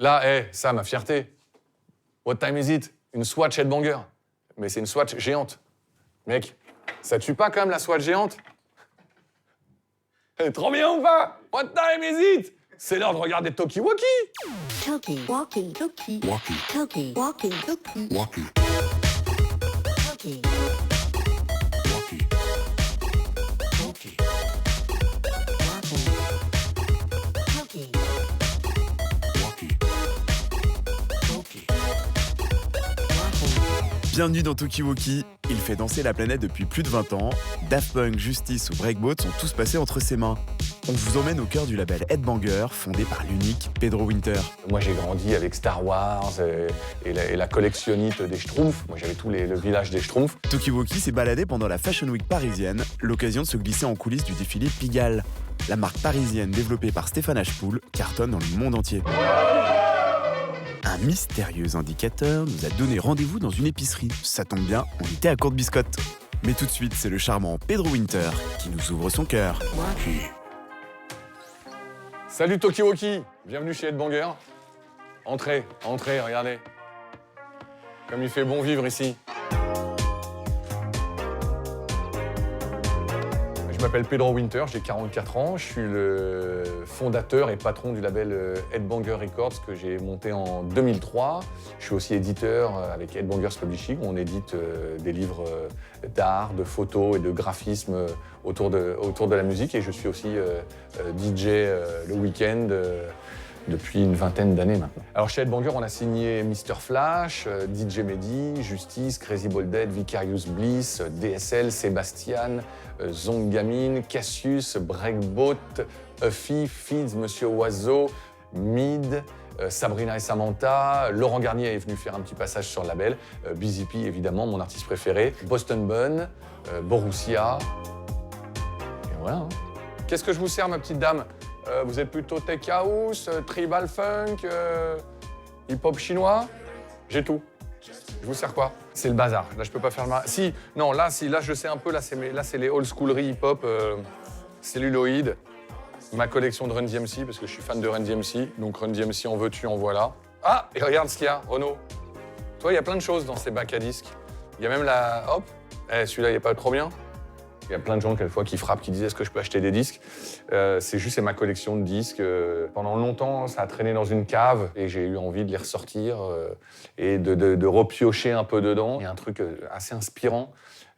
Là, ça, ma fierté. What time is it? Une Swatch Headbanger. Mais c'est une Swatch géante. Mec, ça tue pas quand même la Swatch géante? Trop bien ou pas? What time is it? C'est l'heure de regarder Talkie-Walkie. Talkie-Walkie, Talkie, Walkie, Talkie-Walkie, Talkie, walkie, Talkie, walkie, Talkie, Talkie, walkie. Talkie. Bienvenue dans Talkie-Walkie. Il fait danser la planète depuis plus de 20 ans. Daft Punk, Justice ou Breakboat sont tous passés entre ses mains. On vous emmène au cœur du label Headbanger, fondé par l'unique Pedro Winter. Moi, j'ai grandi avec Star Wars et la collectionnite des Schtroumpfs. Moi, j'avais le village des Schtroumpfs. Talkie-Walkie s'est baladé pendant la Fashion Week parisienne, l'occasion de se glisser en coulisses du défilé Pigalle. La marque parisienne développée par Stéphane Hachepoul cartonne dans le monde entier. Un mystérieux indicateur nous a donné rendez-vous dans une épicerie. Ça tombe bien, on était à court de biscottes. Mais tout de suite, c'est le charmant Pedro Winter qui nous ouvre son cœur. Salut Talkie-Walkie, bienvenue chez Headbanger. Entrez, regardez. Comme il fait bon vivre ici. Je m'appelle Pedro Winter, j'ai 44 ans. Je suis le fondateur et patron du label Headbanger Records que j'ai monté en 2003. Je suis aussi éditeur avec Headbangers Publishing. On édite des livres d'art, de photos et de graphisme autour de la musique. Et je suis aussi DJ le week-end depuis une vingtaine d'années maintenant. Alors chez Headbanger, on a signé Mr Flash, DJ Mehdi, Justice, Crazy Bolded, Vicarious Bliss, DSL, Sébastien, Zongamin, Cassius, Breakboat, Huffy, Fids, Monsieur Oiseau, Mid, Sabrina et Samantha, Laurent Garnier est venu faire un petit passage sur le label, Busy P évidemment, mon artiste préféré, Boston Bun, Borussia. Et voilà. Hein. Qu'est-ce que je vous sers, ma petite dame? Vous êtes plutôt tech house, tribal funk, hip-hop chinois? J'ai tout. Je vous sers quoi? C'est le bazar. Là, je peux pas faire le Si, non, là, je sais un peu. Là, c'est les old schooleries hip-hop, celluloïd. Ma collection de Run DMC, parce que je suis fan de Run DMC. Donc Run DMC, en veux-tu, en voilà. Ah, et regarde ce qu'il y a, Renaud. Toi, il y a plein de choses dans ces bacs à disques. Il y a même la... Hop, celui-là, il est pas trop bien. Il y a plein de gens, quelquefois, qui frappent, qui disent « Est-ce que je peux acheter des disques ?» C'est ma collection de disques. Pendant longtemps, ça a traîné dans une cave et j'ai eu envie de les ressortir et de repiocher un peu dedans. Il y a un truc assez inspirant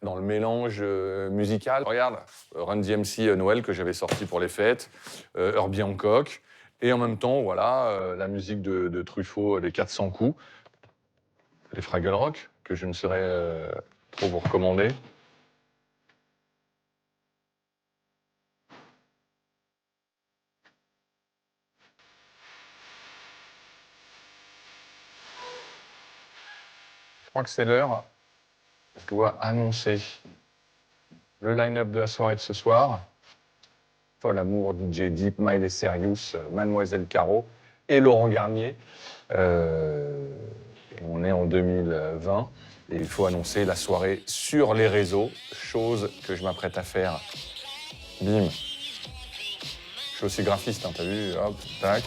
dans le mélange musical. Regarde, Run DMC Noël que j'avais sorti pour les fêtes, Herbie Hancock, et en même temps, voilà, la musique de Truffaut, les 400 coups, les Fraggle Rock, que je ne saurais trop vous recommander. Je crois que c'est l'heure. Je dois annoncer le line-up de la soirée de ce soir. Paul Amour, DJ Deep, Miley Serious, Mademoiselle Caro et Laurent Garnier. On est en 2020 et il faut annoncer la soirée sur les réseaux, chose que je m'apprête à faire. Bim. Je suis aussi graphiste, hein, t'as vu? Hop, tac.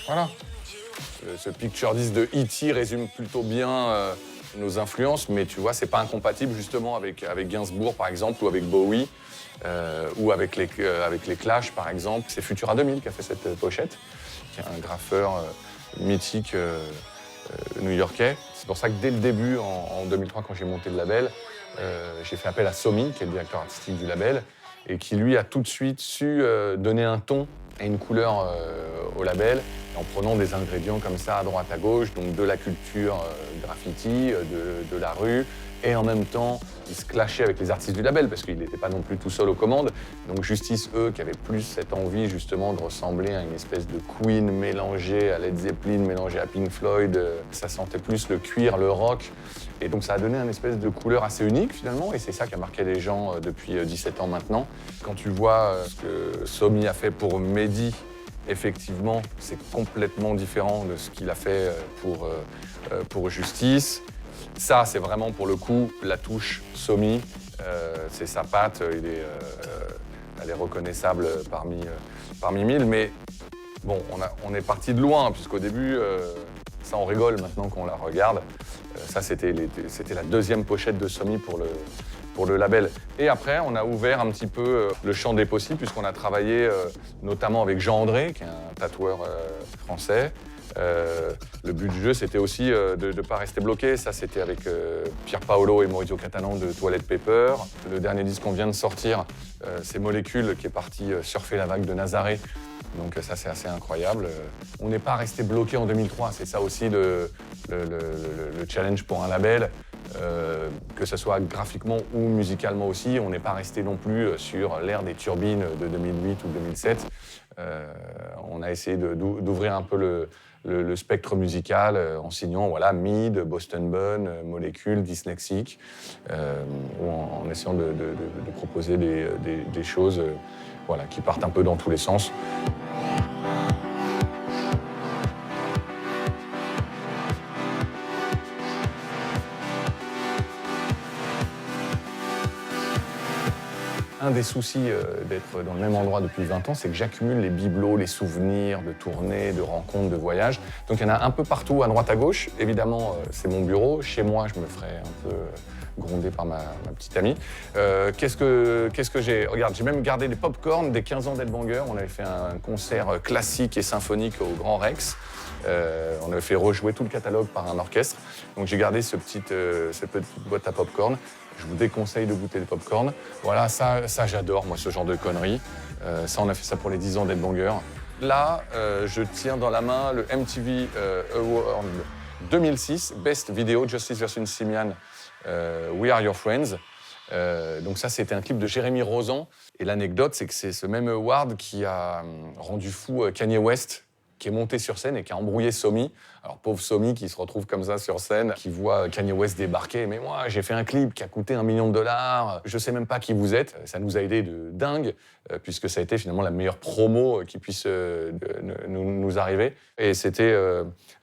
Voilà. Ce picture disc de E.T. résume plutôt bien nos influences, mais tu vois, c'est pas incompatible justement avec Gainsbourg par exemple, ou avec Bowie, ou avec les Clash par exemple. C'est Futura 2000 qui a fait cette pochette, qui est un graffeur mythique new-yorkais. C'est pour ça que dès le début, en 2003, quand j'ai monté le label, j'ai fait appel à Somi, qui est le directeur artistique du label, et qui lui a tout de suite su donner un ton et une couleur au label, en prenant des ingrédients comme ça à droite à gauche, donc de la culture graffiti, de la rue, et en même temps, il se clashait avec les artistes du label, parce qu'il n'était pas non plus tout seul aux commandes. Donc Justice, eux, qui avaient plus cette envie justement de ressembler à une espèce de Queen mélangée à Led Zeppelin, mélangée à Pink Floyd, ça sentait plus le cuir, le rock, et donc ça a donné une espèce de couleur assez unique finalement, et c'est ça qui a marqué les gens depuis 17 ans maintenant. Quand tu vois ce que Somi a fait pour Mehdi, effectivement, c'est complètement différent de ce qu'il a fait pour Justice. Ça, c'est vraiment pour le coup la touche Somi. C'est sa patte, elle est reconnaissable parmi mille. Mais Bon, on est parti de loin, puisqu'au début, ça on rigole maintenant qu'on la regarde. Ça, c'était la deuxième pochette de Somi pour le label. Et après, on a ouvert un petit peu le champ des possibles, puisqu'on a travaillé notamment avec Jean André, qui est un tatoueur français. Le but du jeu, c'était aussi de ne pas rester bloqué. Ça, c'était avec Pier Paolo et Maurizio Catalan de Toilet Paper. Le dernier disque qu'on vient de sortir, c'est Molécule, qui est parti surfer la vague de Nazaré. Donc ça, c'est assez incroyable. On n'est pas resté bloqué en 2003. C'est ça aussi le challenge pour un label. Que ce soit graphiquement ou musicalement aussi. On n'est pas resté non plus sur l'ère des turbines de 2008 ou 2007. On a essayé d'ouvrir un peu le spectre musical en signant voilà, Mid, Boston Bun, Molécule, Dyslexique, ou en essayant de proposer des choses voilà, qui partent un peu dans tous les sens. Un des soucis d'être dans le même endroit depuis 20 ans, c'est que j'accumule les bibelots, les souvenirs de tournées, de rencontres, de voyages. Donc il y en a un peu partout, à droite, à gauche. Évidemment, c'est mon bureau. Chez moi, je me ferais un peu gronder par ma petite amie. Qu'est-ce que j'ai? Regarde, j'ai même gardé des pop-corns des 15 ans d'Headbanger. On avait fait un concert classique et symphonique au Grand Rex. On avait fait rejouer tout le catalogue par un orchestre. Donc j'ai gardé cette petite boîte à pop-corn. Je vous déconseille de goûter le pop-corn. Voilà, ça j'adore, moi, ce genre de conneries. Ça, on a fait ça pour les 10 ans d'Headbanger. Là, je tiens dans la main le MTV Award 2006, Best Video, Justice vs. Simian, We Are Your Friends. Donc ça, c'était un clip de Jérémy Rosan. Et l'anecdote, c'est que c'est ce même award qui a rendu fou Kanye West, qui est monté sur scène et qui a embrouillé Somi. Alors, pauvre Somi qui se retrouve comme ça sur scène, qui voit Kanye West débarquer. Mais moi, j'ai fait un clip qui a coûté $1 million. Je sais même pas qui vous êtes. Ça nous a aidé de dingue, puisque ça a été finalement la meilleure promo qui puisse nous arriver. Et c'était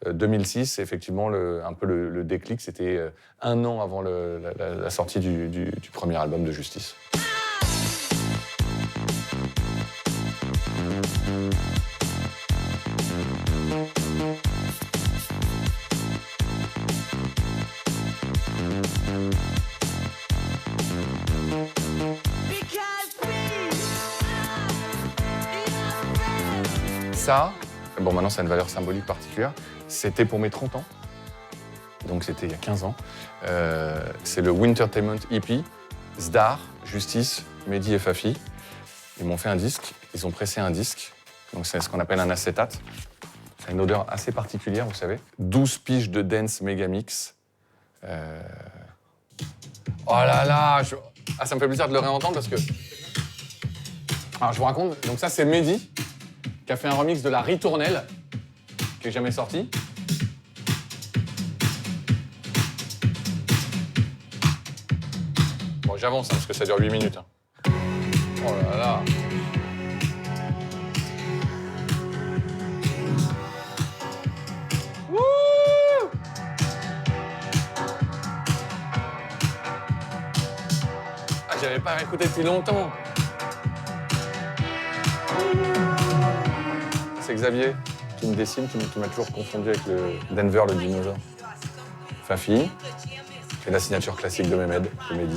2006, effectivement, un peu le déclic. C'était 1 an avant la sortie du premier album de Justice. Ça, bon maintenant ça a une valeur symbolique particulière, c'était pour mes 30 ans, donc c'était il y a 15 ans. C'est le Wintertainment EP, Zdar, Justice, Mehdi et Fafi. Ils m'ont fait un disque, ils ont pressé un disque, donc c'est ce qu'on appelle un acétate. Ça a une odeur assez particulière, vous savez. 12 piges de dance méga mix. Oh là là, ça me fait plaisir de le réentendre parce que... Alors je vous raconte, donc ça c'est Mehdi, qui a fait un remix de la Ritournelle, qui est jamais sorti. Bon, j'avance, parce que ça dure 8 minutes. Oh là là. Wouh! Ah, j'avais pas réécouté depuis longtemps. C'est Xavier qui me dessine, qui m'a toujours confondu avec le Denver, le dinosaure. Fafi, et la signature classique de Mehmed, de Mehdi.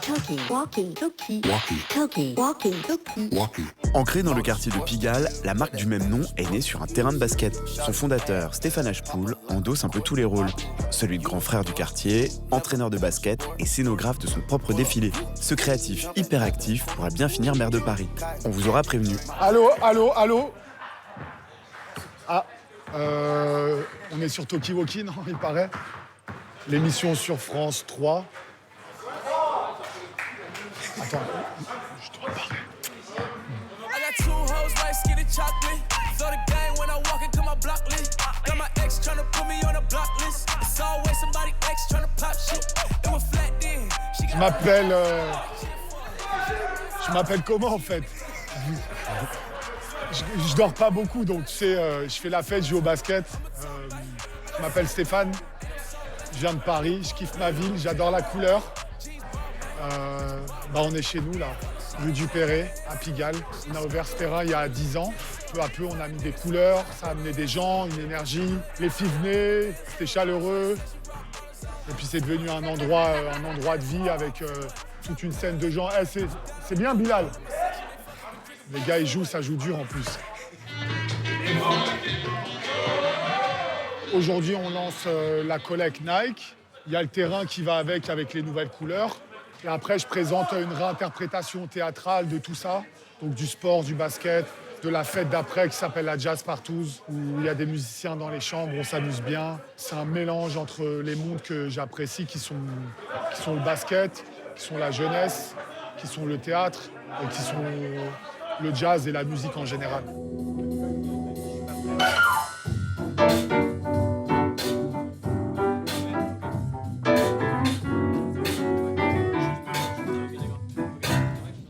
Cookie, walkie, cookie, Walkie. cookie, walkie, cookie. Walkie. Ancrée dans le quartier de Pigalle, la marque du même nom est née sur un terrain de basket. Son fondateur, Stéphane Ashpool, endosse un peu tous les rôles. Celui de grand frère du quartier, entraîneur de basket et scénographe de son propre défilé. Ce créatif hyperactif pourrait bien finir maire de Paris. On vous aura prévenu. Allô. Ah, on est sur Tokiwoki, non, il paraît. L'émission sur France 3. Attends, je dois parler. I got 2 hoes like skinny chocolate. Throw the game when I walk into my block list. Got my ex tryna put me on a block list. It's always somebody ex tryna pop shit. It was flat then. Je m'appelle comment en fait? Je dors pas beaucoup, donc tu sais, je fais la fête, je joue au basket. Je m'appelle Stéphane, je viens de Paris, je kiffe ma ville, j'adore la couleur. On est chez nous là. rue du Perret, à Pigalle. On a ouvert ce terrain il y a 10 ans. Peu à peu, on a mis des couleurs, ça a amené des gens, une énergie. Les filles venaient, c'était chaleureux. Et puis c'est devenu un endroit de vie avec toute une scène de gens. Eh, c'est bien Bilal. Les gars, ils jouent, ça joue dur en plus. Aujourd'hui, on lance la collecte Nike. Il y a le terrain qui va avec les nouvelles couleurs. Et après, je présente une réinterprétation théâtrale de tout ça. Donc du sport, du basket, de la fête d'après qui s'appelle la Jazz Partouze, où il y a des musiciens dans les chambres, on s'amuse bien. C'est un mélange entre les mondes que j'apprécie, qui sont le basket, qui sont la jeunesse, qui sont le théâtre, et qui sont le jazz et la musique en général.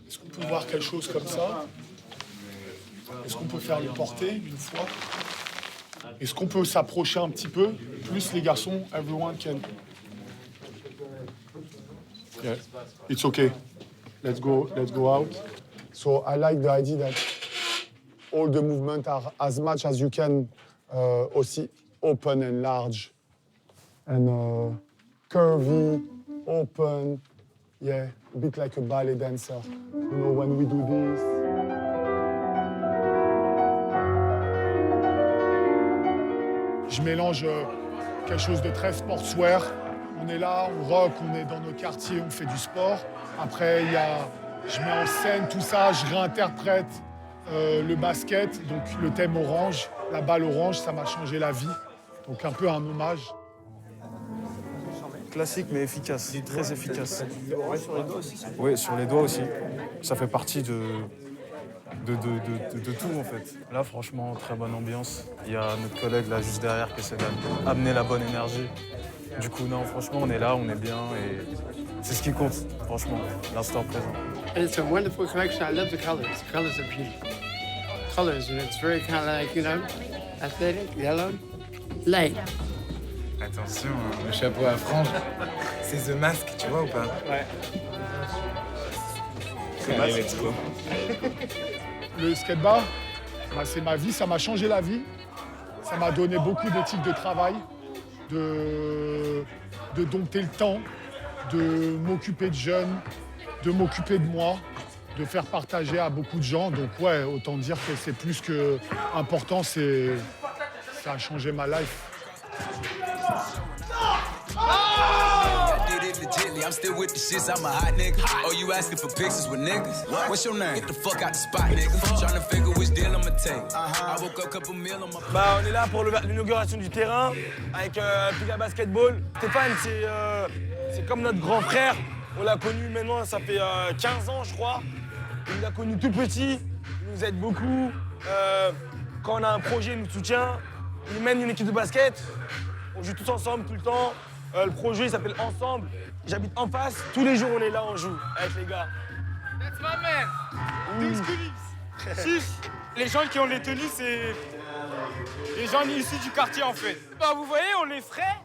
Est-ce qu'on peut voir quelque chose comme ça? Est-ce qu'on peut faire le porter une fois? Est-ce qu'on peut s'approcher un petit peu? Plus les garçons, everyone can. Yeah. It's okay. Let's go out. So I like the idea that all the movement are as much as you can aussi open and large and curvy, open. Yeah, a bit like a ballet dancer. You know, when we do this. Je mélange quelque chose de très sportswear. On est là, on rock, on est dans nos quartiers, on fait du sport. Après, je mets en scène tout ça, je réinterprète le basket, donc le thème orange, la balle orange, ça m'a changé la vie. Donc un peu un hommage. Classique mais efficace, très efficace. Sur les doigts aussi? Oui, sur les doigts aussi. Ça fait partie de tout en fait. Là franchement, très bonne ambiance. Il y a notre collègue là juste derrière qui essaie d'amener la bonne énergie. Du coup non, franchement on est là, on est bien et c'est ce qui compte, franchement, l'instant présent. And it's a wonderful collection. I love the colors. The colors are beautiful. Colors, and it's very kind of like, you know, athletic, yellow, light. Attention, le chapeau à franges, c'est The Mask, tu vois ou pas? Ouais. Allez, let's go. Le skateboard, c'est ma vie, ça m'a changé la vie. Ça m'a donné beaucoup d'éthique de travail, de dompter le temps, de m'occuper de jeunes, de m'occuper de moi, de faire partager à beaucoup de gens. Donc ouais, autant dire que c'est plus que important, ça a changé ma life. I'm still with the shits, I'm a hot nigga. Oh, you asking for pictures with niggas? What's your name? Get the fuck out the spot, nigga. Trying to figure which deal I'ma take. I woke up couple meal on my... Bah, on est là pour l'inauguration du terrain avec Pigalle Basketball. Stéphane, c'est comme notre grand frère. On l'a connu maintenant, ça fait 15 ans, je crois. Il l'a connu tout petit, il nous aide beaucoup. Quand on a un projet, il nous soutient. Il mène une équipe de basket. On joue tous ensemble, tout le temps. Le projet, il s'appelle Ensemble. J'habite en face. Tous les jours, on est là, on joue avec les gars. That's my man. Deuce Coolies. Les gens qui ont les tenues, c'est les gens issus du quartier, en fait. Bah, vous voyez, on les frais.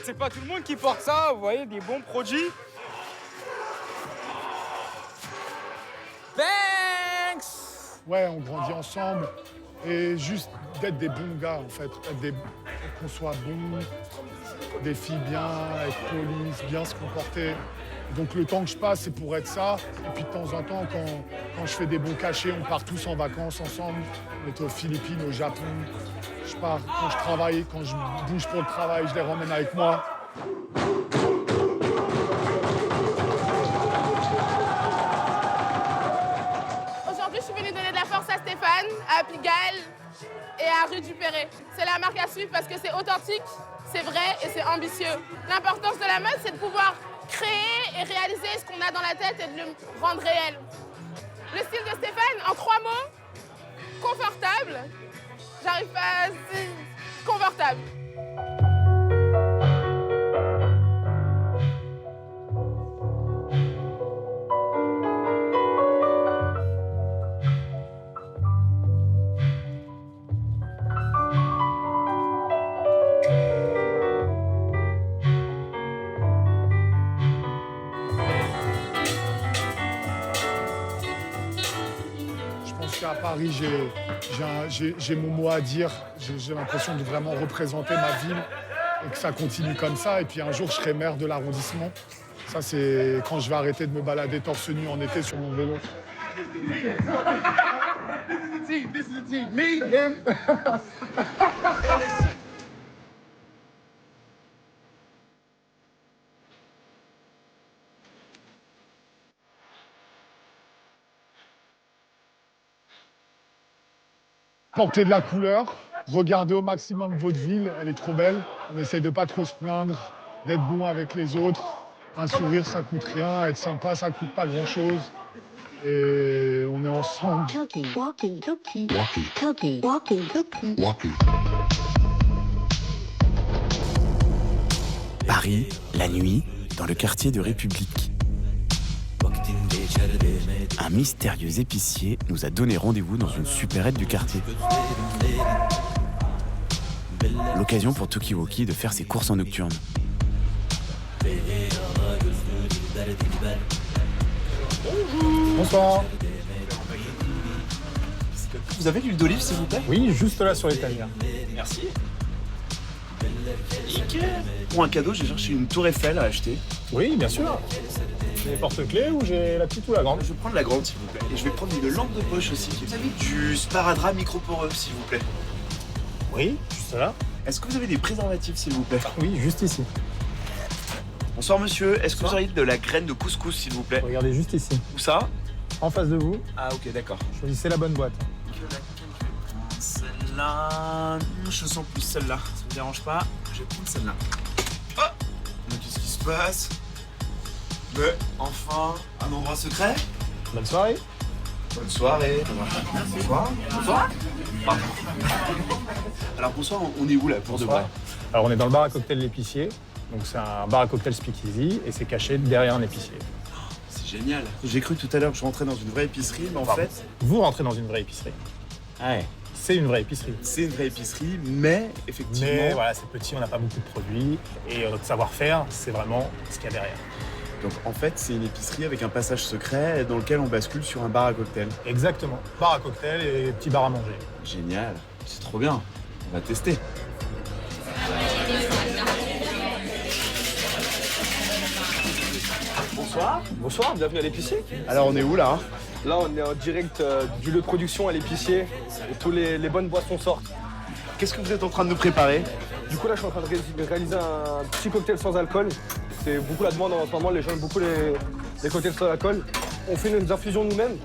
C'est pas tout le monde qui porte ça. Vous voyez, des bons produits. Thanks. Ouais, on grandit ensemble et juste d'être des bons gars, en fait. Qu'on soit bons, des filles bien, être police, bien se comporter. Donc le temps que je passe, c'est pour être ça. Et puis de temps en temps, quand je fais des bons cachets, on part tous en vacances ensemble. On est aux Philippines, au Japon. Je pars quand je travaille, quand je bouge pour le travail, je les ramène avec moi. Aujourd'hui, je suis venue donner de la force à Stéphane, à Pigalle et à Rue du Perret. C'est la marque à suivre parce que c'est authentique, c'est vrai et c'est ambitieux. L'importance de la mode, c'est de pouvoir créer et réaliser ce qu'on a dans la tête et de le rendre réel. Le style de Stéphane, en 3 mots, confortable. J'arrive pas à dire confortable. Paris, j'ai mon mot à dire. J'ai l'impression de vraiment représenter ma ville et que ça continue comme ça. Et puis un jour, je serai maire de l'arrondissement. Ça, c'est quand je vais arrêter de me balader torse nu en été sur mon vélo. Portez de la couleur, regardez au maximum votre ville, elle est trop belle. On essaye de pas trop se plaindre, d'être bon avec les autres. Un sourire, ça coûte rien, être sympa, ça coûte pas grand-chose. Et on est ensemble. Talkie, walkie, talkie. Walkie. Talkie, walkie, talkie. Walkie. Paris, la nuit, dans le quartier de République. Un mystérieux épicier nous a donné rendez-vous dans une supérette du quartier. L'occasion pour Talkie de faire ses courses en nocturne. Bonsoir. Vous avez de l'huile d'olive, s'il vous plaît? Oui, juste là sur l'étagère. Merci. Pour un cadeau, j'ai cherché une tour Eiffel à acheter. Oui, bien sûr. J'ai les porte-clés ou j'ai la petite ou la grande? Je vais prendre la grande, s'il vous plaît. Et je vais prendre une lampe de poche aussi. Vous avez du sparadrap micro-poreux, s'il vous plaît? Oui, juste là. Est-ce que vous avez des préservatifs, s'il vous plaît? Oui, juste ici. Bonsoir, monsieur. Est-ce que vous auriez de la graine de couscous, s'il vous plaît? Regardez juste ici. Où ça? En face de vous. Ah, ok, d'accord. Choisissez la bonne boîte. Celle-là... Je sens plus celle-là. Ça me dérange pas. Je vais prendre celle-là. Oh! Mais qu'est-ce qui se passe? Mais enfin, un endroit secret? Bonne soirée. Bonne soirée. Bonsoir. Bonsoir. Pardon. Alors bonsoir, on est où là pour de vrai? Alors on est dans le bar à cocktail L'Épicier. Donc c'est un bar à cocktail speakeasy et c'est caché derrière un épicier. C'est génial. J'ai cru tout à l'heure que je rentrais dans une vraie épicerie, mais en fait... Vous rentrez dans une vraie épicerie. Ouais. C'est une vraie épicerie. C'est une vraie épicerie, mais effectivement... Mais voilà, c'est petit, on n'a pas beaucoup de produits. Et notre savoir-faire, c'est vraiment ce qu'il y a derrière. Donc en fait, c'est une épicerie avec un passage secret dans lequel on bascule sur un bar à cocktail. Exactement. Bar à cocktail et petit bar à manger. Génial. C'est trop bien. On va tester. Bonsoir. Bonsoir, bienvenue à l'épicier. Alors on est où là? Là, on est en direct du lieu de production à l'épicier et tous les bonnes boissons sortent. Qu'est-ce que vous êtes en train de nous préparer? Du coup, là, je suis en train de réaliser un petit cocktail sans alcool. C'est beaucoup la demande en ce moment, les gens aiment beaucoup les cocktails sans alcool. On fait nos infusions nous-mêmes.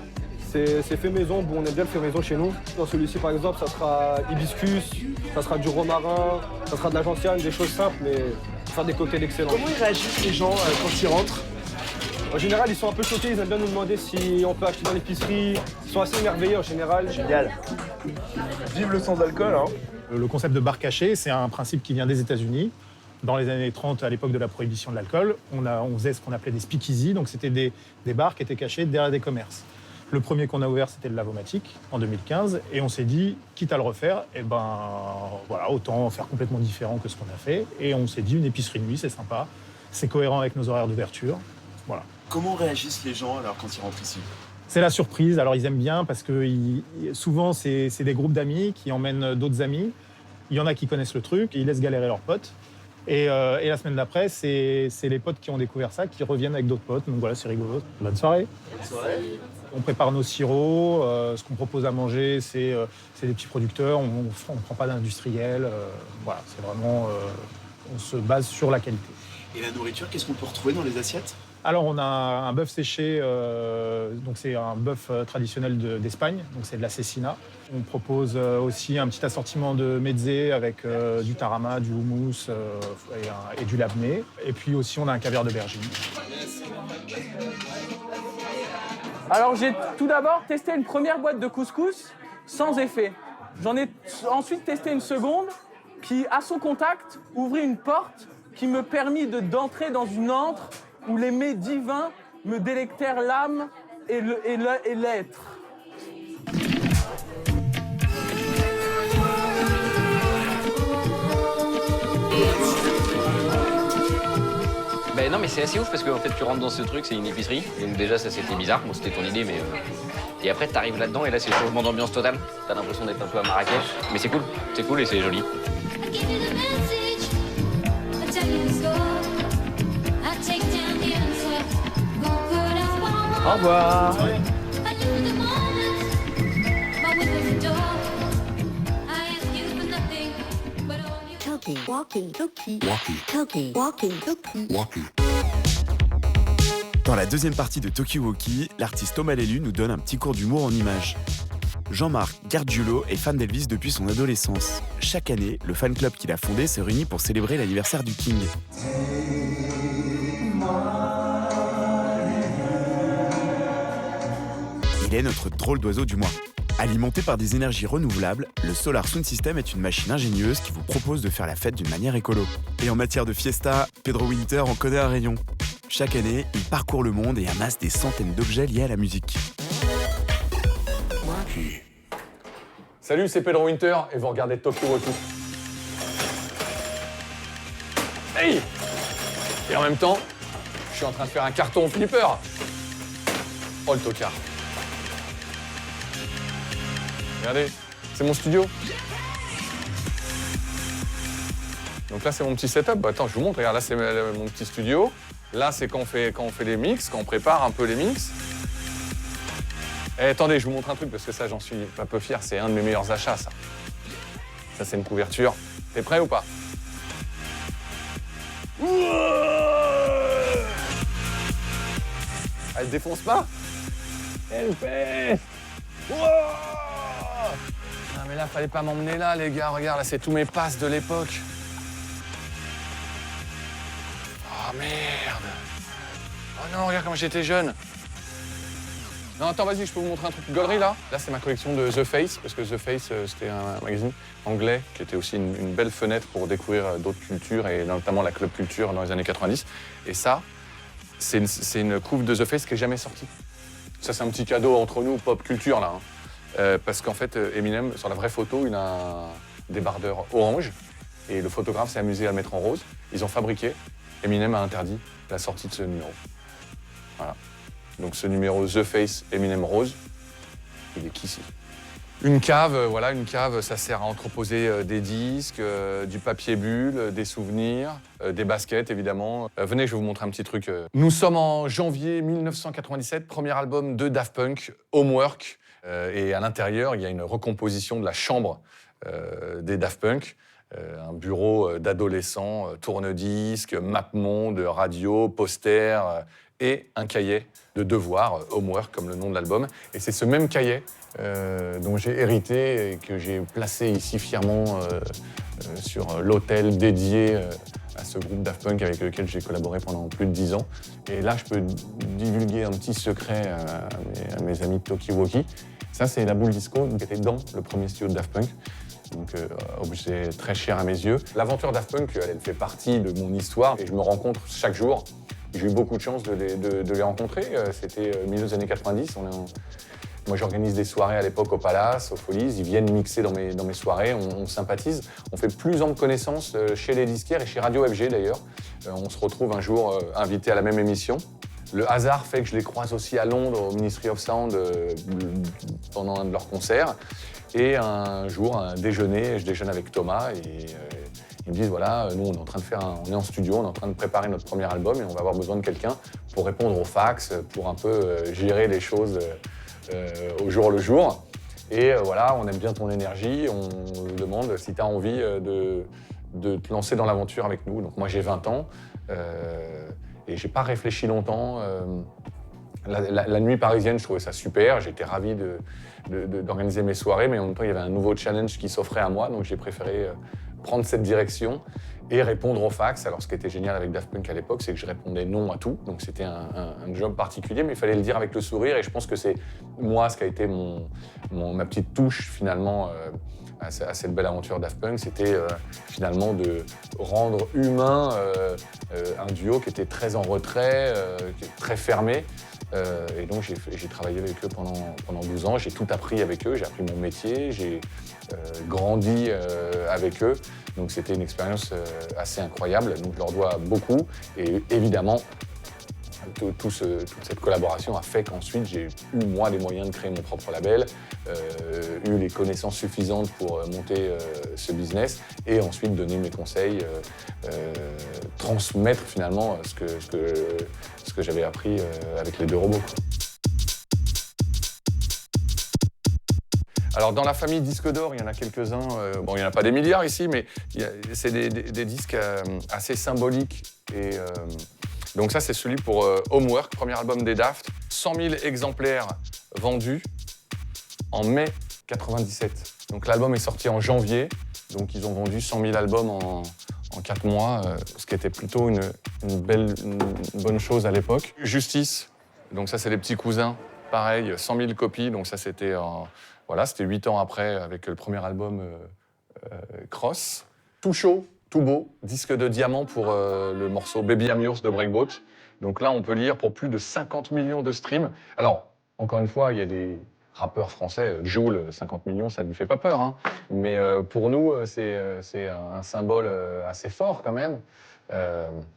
C'est fait maison, bon, on aime bien le fait maison chez nous. Dans celui-ci, par exemple, ça sera hibiscus, ça sera du romarin, ça sera de la gentiane, des choses simples, mais pour faire des cocktails excellents. Comment ils réagissent les gens quand ils rentrent? En général, ils sont un peu choqués, ils aiment bien nous demander si on peut acheter dans l'épicerie. Ils sont assez émerveillés en général. Génial. Vive le sans-alcool, hein. Le concept de bar caché, c'est un principe qui vient des États-Unis. Dans les années 30, à l'époque de la prohibition de l'alcool, on faisait ce qu'on appelait des speakeasy, donc c'était des bars qui étaient cachés derrière des commerces. Le premier qu'on a ouvert, c'était le Lavomatic, en 2015, et on s'est dit, quitte à le refaire, eh ben, voilà, autant faire complètement différent que ce qu'on a fait. Et on s'est dit, une épicerie de nuit, c'est sympa, c'est cohérent avec nos horaires d'ouverture, voilà. Comment réagissent les gens alors quand ils rentrent ici? C'est la surprise, alors ils aiment bien parce que souvent c'est des groupes d'amis qui emmènent d'autres amis. Il y en a qui connaissent le truc, ils laissent galérer leurs potes. Et la semaine d'après, c'est les potes qui ont découvert ça qui reviennent avec d'autres potes. Donc voilà, c'est rigolo. Bonne soirée. Bonne soirée. On prépare nos sirops. Ce qu'on propose à manger, c'est des petits producteurs. On ne prend pas d'industriel. Voilà, c'est vraiment... on se base sur la qualité. Et la nourriture, qu'est-ce qu'on peut retrouver dans les assiettes? Alors, on a un bœuf séché, donc c'est un bœuf traditionnel d'Espagne, donc c'est de la cecina. On propose aussi un petit assortiment de mezzé avec du tarama, du houmous et du labné. Et puis aussi, on a un caviar de Bergine. Alors, j'ai tout d'abord testé une première boîte de couscous sans effet. J'en ai ensuite testé une seconde qui, à son contact, ouvrit une porte qui me permit d'entrer dans une antre où les mets divins me délectèrent l'âme et l'être. Ben non, mais c'est assez ouf parce que en fait tu rentres dans ce truc, c'est une épicerie. Donc déjà ça c'était bizarre, bon c'était ton idée mais Et après, t'arrives là-dedans et là, c'est le changement d'ambiance total. T'as l'impression d'être un peu à Marrakech. Mais c'est cool et c'est joli. Au revoir. Talkie, walkie, talkie, Walkie. talkie, walkie, talkie. Walkie. Dans la deuxième partie de Talkie Walkie, l'artiste Thomas Lélu nous donne un petit cours d'humour en images. Jean-Marc Gargiulo est fan d'Elvis depuis son adolescence. Chaque année, le fan club qu'il a fondé se réunit pour célébrer l'anniversaire du King. Il est notre drôle d'oiseau du mois. Alimenté par des énergies renouvelables, le Solar Sound System est une machine ingénieuse qui vous propose de faire la fête d'une manière écolo. Et en matière de fiesta, Pedro Winter en connaît un rayon. Chaque année, il parcourt le monde et amasse des centaines d'objets liés à la musique. Walkie. Salut, c'est Pedro Winter et vous regardez Talkie Walkie. Hey! Et en même temps, je suis en train de faire un carton au flipper. Oh le tocard. Regardez, c'est mon studio. Donc là, c'est mon petit setup. Bah, attends, je vous montre. Regarde, là, c'est mon petit studio. Là, c'est quand on fait les mix, quand on prépare un peu les mix. Et attendez, je vous montre un truc parce que ça, j'en suis un peu fier. C'est un de mes meilleurs achats, ça. Ça, c'est une couverture. T'es prêt ou pas? Elle défonce pas? Elle fait. Non mais là, fallait pas m'emmener là, les gars. Regarde, là, c'est tous mes passes de l'époque. Oh merde. Oh non, regarde comment j'étais jeune. Non, attends, vas-y, je peux vous montrer un truc de gaulerie, là. Là, c'est ma collection de The Face, parce que The Face, c'était un magazine anglais qui était aussi une belle fenêtre pour découvrir d'autres cultures, et notamment la club culture dans les années 90. Et ça, c'est une couve de The Face qui n'est jamais sortie. Ça, c'est un petit cadeau entre nous, pop culture, là. Parce qu'en fait, Eminem, sur la vraie photo, il a un débardeur orange, et le photographe s'est amusé à le mettre en rose. Ils ont fabriqué. Eminem a interdit la sortie de ce numéro. Voilà. Donc ce numéro The Face Eminem Rose, il est qu'ici. Une cave, voilà, une cave, ça sert à entreposer des disques, du papier bulle, des souvenirs, des baskets évidemment. Venez, je vais vous montrer un petit truc. Nous sommes en janvier 1997, premier album de Daft Punk, Homework. Et à l'intérieur, il y a une recomposition de la chambre des Daft Punk. Un bureau d'adolescents, tourne-disques, map-monde, radio, poster et un cahier de devoirs, Homework comme le nom de l'album. Et c'est ce même cahier dont j'ai hérité et que j'ai placé ici fièrement sur l'hôtel dédié à ce groupe Daft Punk avec lequel j'ai collaboré pendant plus de 10 ans. Et là, je peux divulguer un petit secret à mes amis de Talkie Walkie. Ça, c'est la boule disco qui était dans le premier studio de Daft Punk. Donc, objet très cher à mes yeux. L'aventure Daft Punk, elle fait partie de mon histoire et je me rencontre chaque jour. J'ai eu beaucoup de chance de les rencontrer. C'était milieu des années 90. Moi, j'organise des soirées à l'époque au Palace, aux Folies. Ils viennent mixer dans mes soirées. On sympathise. On fait plus ample connaissance chez les disquaires et chez Radio FG d'ailleurs. On se retrouve un jour invités à la même émission. Le hasard fait que je les croise aussi à Londres, au Ministry of Sound, pendant un de leurs concerts. Et un jour, un déjeuner, je déjeune avec Thomas et ils me disent voilà, nous on est en train de on est en studio, on est en train de préparer notre premier album et on va avoir besoin de quelqu'un pour répondre aux fax, pour un peu gérer les choses au jour le jour. Et voilà, on aime bien ton énergie, on demande si tu as envie de te lancer dans l'aventure avec nous. Donc moi j'ai 20 ans et j'ai pas réfléchi longtemps. La nuit parisienne, je trouvais ça super, j'étais ravi d'organiser mes soirées, mais en même temps il y avait un nouveau challenge qui s'offrait à moi, donc j'ai préféré prendre cette direction et répondre aux fax. Alors ce qui était génial avec Daft Punk à l'époque, c'est que je répondais non à tout, donc c'était un job particulier, mais il fallait le dire avec le sourire, et je pense que c'est moi ce qui a été ma petite touche finalement à cette belle aventure Daft Punk, c'était finalement de rendre humain un duo qui était très en retrait, très fermé. Et donc j'ai travaillé avec eux pendant 12 ans, j'ai tout appris avec eux, j'ai appris mon métier, j'ai grandi avec eux. Donc c'était une expérience assez incroyable, donc je leur dois beaucoup. Et évidemment, toute cette collaboration a fait qu'ensuite j'ai eu moi les moyens de créer mon propre label, eu les connaissances suffisantes pour monter ce business et ensuite donner mes conseils, transmettre finalement ce que j'avais appris avec les deux robots. Alors dans la famille disque d'or, il y en a quelques-uns, bon il n'y en a pas des milliards ici, mais c'est des disques assez symboliques. Et, donc ça c'est celui pour Homework, premier album des Daft, 100 000 exemplaires vendus en mai 97. Donc l'album est sorti en janvier, donc ils ont vendu 100 000 albums en 4 mois, ce qui était plutôt une bonne chose à l'époque. Justice, donc ça c'est les petits cousins, pareil, 100 000 copies, donc ça c'était... Voilà, c'était 8 ans après avec le premier album Cross. Tout chaud, tout beau, disque de diamant pour le morceau Baby I'm Yours de Breakboat. Donc là, on peut lire pour plus de 50 millions de streams. Alors, encore une fois, il y a des rappeurs français, Jul, 50 millions, ça ne lui fait pas peur. Hein. Mais pour nous, c'est un symbole assez fort quand même.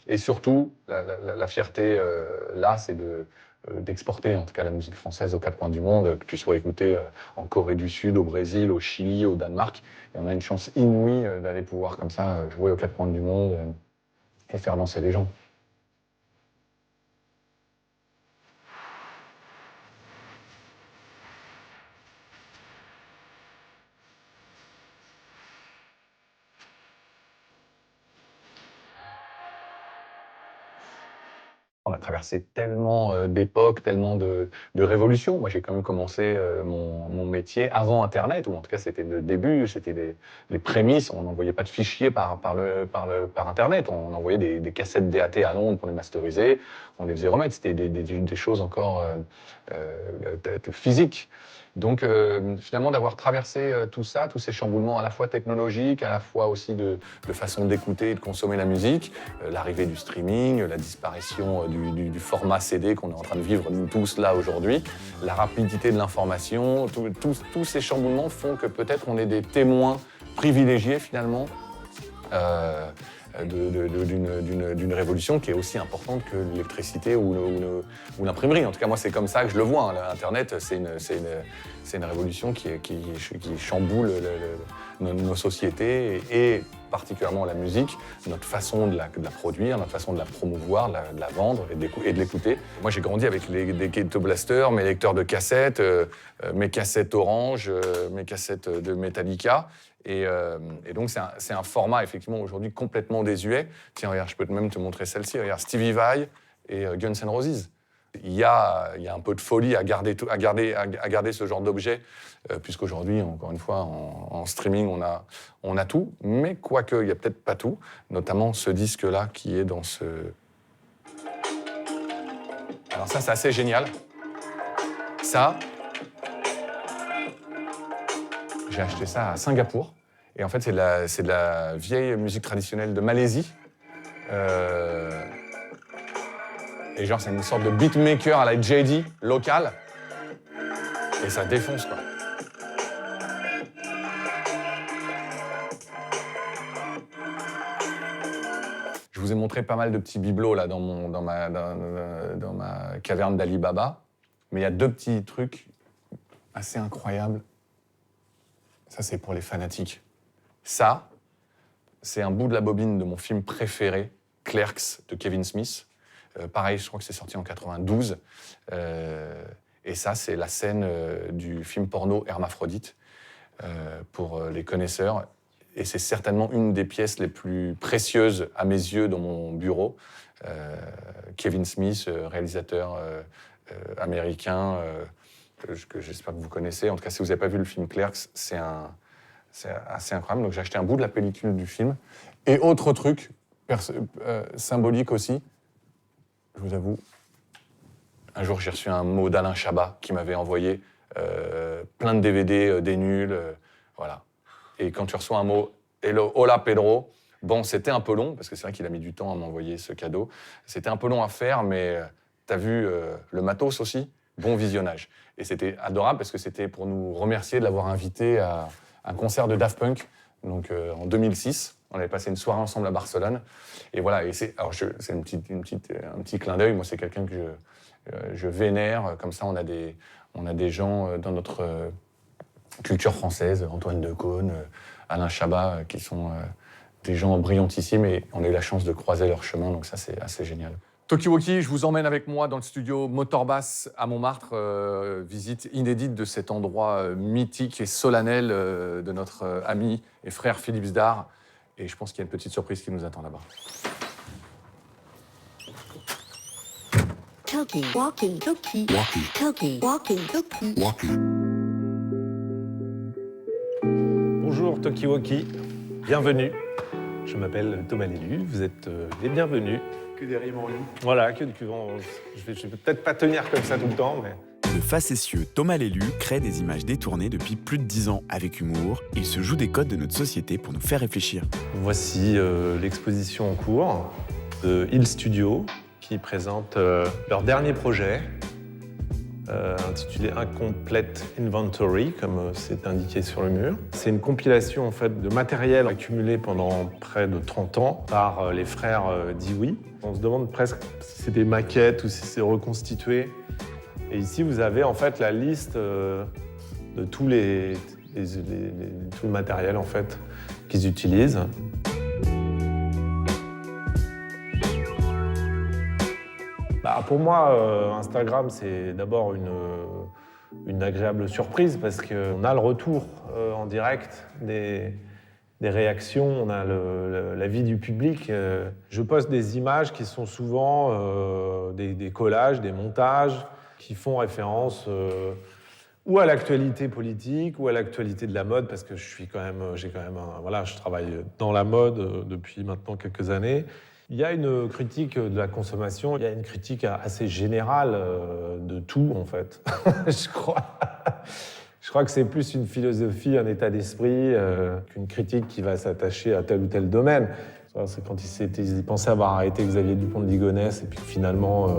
Et surtout, la fierté là, c'est d'exporter en tout cas la musique française aux 4 coins du monde, que tu sois écouté en Corée du Sud, au Brésil, au Chili, au Danemark. Et on a une chance inouïe d'aller pouvoir comme ça jouer aux 4 coins du monde et faire danser les gens. On a traversé tellement d'époques, tellement de révolutions. Moi, j'ai quand même commencé mon métier avant Internet, ou en tout cas, c'était le début, c'était les prémices. On n'envoyait pas de fichiers par Internet. On envoyait des cassettes DAT à Londres pour les masteriser. On les faisait remettre. C'était des choses encore physiques. Donc, finalement, d'avoir traversé tout ça, tous ces chamboulements à la fois technologiques, à la fois aussi de façon d'écouter et de consommer la musique, l'arrivée du streaming, la disparition du format CD qu'on est en train de vivre nous tous là aujourd'hui, la rapidité de l'information, tous ces chamboulements font que peut-être on est des témoins privilégiés finalement d'une révolution qui est aussi importante que l'électricité ou l'imprimerie. En tout cas, moi, c'est comme ça que je le vois. Hein. Internet, c'est une révolution qui chamboule nos sociétés et particulièrement la musique, notre façon de la produire, notre façon de la promouvoir, de la vendre et de l'écouter. Moi, j'ai grandi avec des Ghetto Blasters, mes lecteurs de cassettes, mes cassettes Orange, mes cassettes de Metallica. Et donc, c'est un format, effectivement, aujourd'hui complètement désuet. Tiens, regarde, je peux même te montrer celle-ci. Regarde, Stevie Vai et Guns N' Roses. Il y a un peu de folie à garder ce genre d'objet, puisqu'aujourd'hui, encore une fois, en streaming, on a tout. Mais quoique, il n'y a peut-être pas tout, notamment ce disque-là qui est dans ce... Alors ça, c'est assez génial. Ça... J'ai acheté ça à Singapour. Et en fait, c'est de la vieille musique traditionnelle de Malaisie. Et genre, c'est une sorte de beatmaker à la JD, local. Et ça défonce, quoi. Je vous ai montré pas mal de petits bibelots là, dans ma caverne d'Ali Baba. Mais il y a 2 petits trucs assez incroyables. Ça, c'est pour les fanatiques. Ça, c'est un bout de la bobine de mon film préféré, Clerks, de Kevin Smith. Pareil, je crois que c'est sorti en 92. Et ça, c'est la scène du film porno Hermaphrodite, pour les connaisseurs. Et c'est certainement une des pièces les plus précieuses à mes yeux dans mon bureau. Kevin Smith, réalisateur américain, que j'espère que vous connaissez. En tout cas, si vous n'avez pas vu le film Clerks, c'est assez incroyable. Donc j'ai acheté un bout de la pellicule du film. Et autre truc symbolique aussi, je vous avoue, un jour j'ai reçu un mot d'Alain Chabat qui m'avait envoyé plein de DVD, des nuls, voilà. Et quand tu reçois un mot « Hello, hola Pedro », bon, c'était un peu long, parce que c'est vrai qu'il a mis du temps à m'envoyer ce cadeau. C'était un peu long à faire, mais t'as vu le matos aussi ? Bon visionnage. Et c'était adorable parce que c'était pour nous remercier de l'avoir invité à un concert de Daft Punk donc en 2006. On avait passé une soirée ensemble à Barcelone. Et voilà, et c'est un petit clin d'œil. Moi, c'est quelqu'un que je vénère. Comme ça, on a des gens dans notre culture française, Antoine Decaune, Alain Chabat, qui sont des gens brillantissimes. Et on a eu la chance de croiser leur chemin, donc ça, c'est assez génial. Talkie-Walkie, je vous emmène avec moi dans le studio Motorbass à Montmartre, visite inédite de cet endroit mythique et solennel de notre ami et frère Philippe Zdar. Et je pense qu'il y a une petite surprise qui nous attend là-bas. Talkie, walkie, talkie. Walkie. Talkie, walkie, talkie. Walkie. Bonjour Talkie-Walkie, bienvenue. Je m'appelle Thomas Lélu, vous êtes les bienvenus. Que des rimes en ligne. Voilà, que je vais peut-être pas tenir comme ça tout le temps, mais... Le facétieux Thomas Lélu crée des images détournées depuis plus de 10 ans avec humour. Il se joue des codes de notre société pour nous faire réfléchir. Voici l'exposition en cours de Hill Studio qui présente leur dernier projet intitulé Incomplete Inventory, comme c'est indiqué sur le mur. C'est une compilation en fait, de matériel accumulé pendant près de 30 ans par les frères Dioui. On se demande presque si c'est des maquettes ou si c'est reconstitué. Et ici, vous avez en fait la liste de tout le matériel en fait, qu'ils utilisent. Pour moi, Instagram, c'est d'abord une agréable surprise parce qu'on a le retour en direct des réactions, on a l'avis du public. Je poste des images qui sont souvent des collages, des montages qui font référence ou à l'actualité politique ou à l'actualité de la mode parce que je travaille dans la mode depuis maintenant quelques années. Il y a une critique de la consommation, il y a une critique assez générale de tout, en fait. Je crois que c'est plus une philosophie, un état d'esprit qu'une critique qui va s'attacher à tel ou tel domaine. C'est quand il pensait avoir arrêté Xavier Dupont de Ligonnès et puis finalement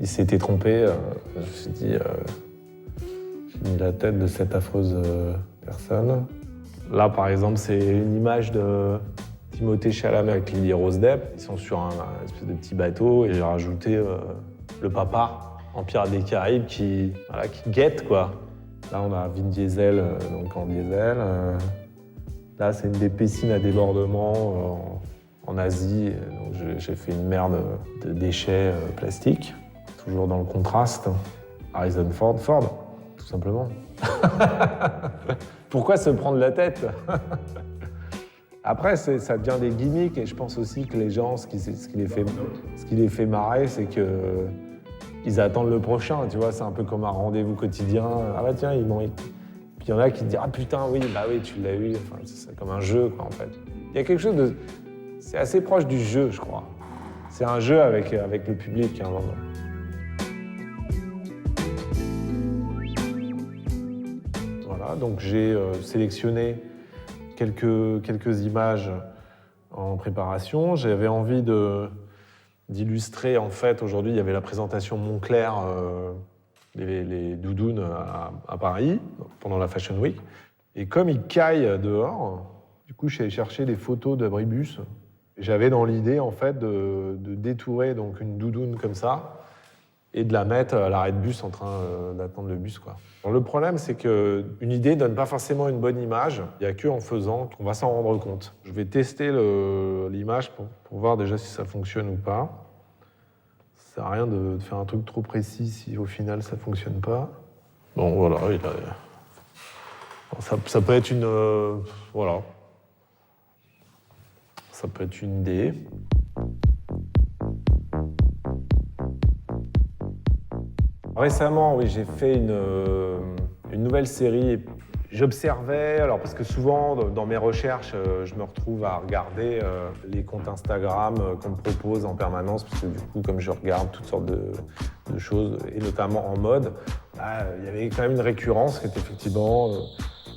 il s'était trompé. Je me suis dit, j'ai mis la tête de cette affreuse personne. Là, par exemple, c'est une image de Timothée Chalamet avec Lily Rose Depp. Ils sont sur un espèce de petit bateau et j'ai rajouté le papa en Pirates des Caraïbes qui guette, quoi. Là, on a Vin Diesel donc en diesel. Là, c'est une des piscines à débordement en Asie. Donc, j'ai fait une merde de déchets plastiques, toujours dans le contraste. Harrison Ford, tout simplement. Pourquoi se prendre la tête? Après, ça devient des gimmicks et je pense aussi que les gens, ce qui les fait marrer, c'est qu'ils attendent le prochain, tu vois, c'est un peu comme un rendez-vous quotidien. Ah bah tiens, Puis il y en a qui te disent « Ah putain, oui, bah oui, tu l'as eu ». Enfin, c'est comme un jeu, quoi, en fait. Il y a quelque chose de... C'est assez proche du jeu, je crois. C'est un jeu avec le public, à un moment. Voilà, donc j'ai sélectionné quelques images en préparation. J'avais envie d'illustrer, en fait, aujourd'hui, il y avait la présentation Moncler, les doudounes à Paris, pendant la Fashion Week. Et comme il caille dehors, du coup, je suis allé chercher des photos d'abribus. J'avais dans l'idée, en fait, de détourer donc, une doudoune comme ça et de la mettre à l'arrêt de bus en train d'attendre le bus, quoi. Alors, le problème, c'est qu'une idée ne donne pas forcément une bonne image. Il n'y a qu'en faisant qu'on va s'en rendre compte. Je vais tester l'image pour voir déjà si ça fonctionne ou pas. Ça sert à rien de faire un truc trop précis si au final ça ne fonctionne pas. Bon, voilà. Ça peut être une... voilà. Ça peut être une idée. Récemment, oui, j'ai fait une nouvelle série. J'observais, alors parce que souvent, dans mes recherches, je me retrouve à regarder les comptes Instagram qu'on me propose en permanence, parce que du coup, comme je regarde toutes sortes de choses, et notamment en mode, il y avait quand même une récurrence qui était effectivement